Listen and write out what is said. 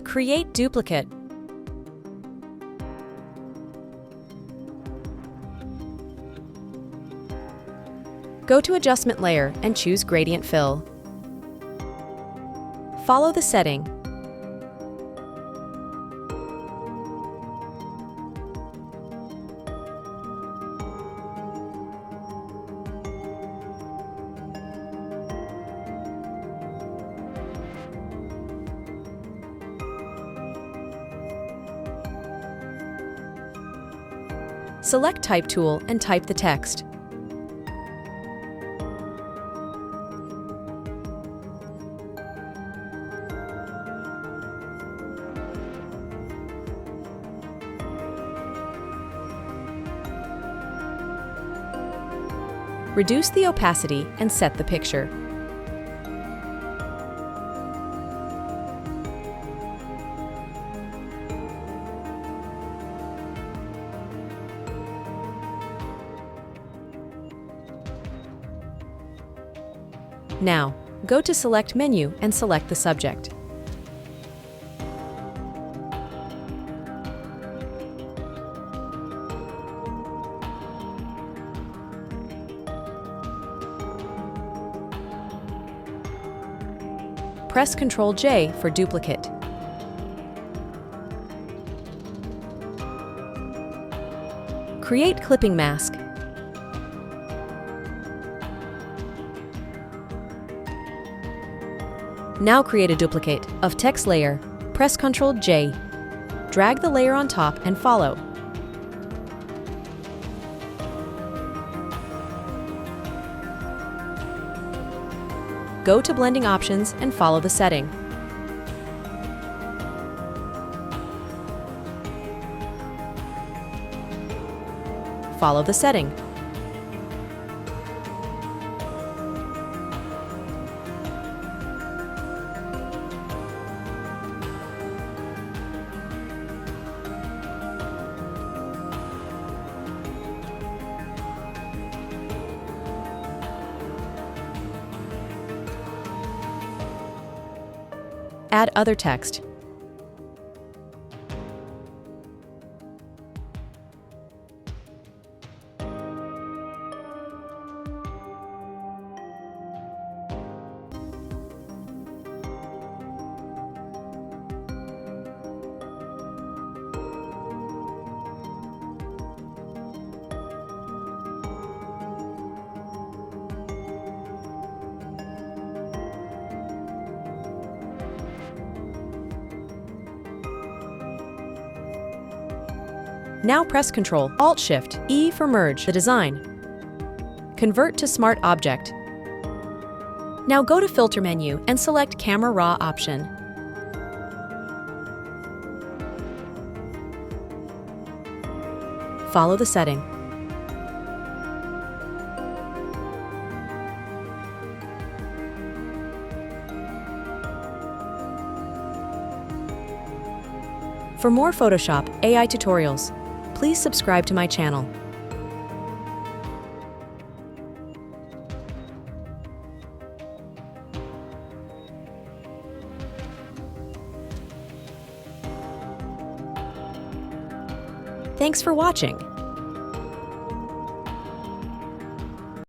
Create duplicate. Go to Adjustment Layer and choose Gradient Fill. Follow the setting. Select Type tool and type the text. Reduce the opacity and set the picture. Now, go to Select Menu and select the subject. Press Ctrl+J for duplicate. Create clipping mask. Now create a duplicate of text layer. Press Ctrl+J. Drag the layer on top and follow. Go to Blending Options and follow the setting. Follow the setting. Add other text. Now press Ctrl, Alt-Shift, E for merge the design. Convert to Smart Object. Now go to Filter menu and select Camera Raw option. Follow the setting. For more Photoshop AI tutorials, please subscribe to my channel. Thanks for watching.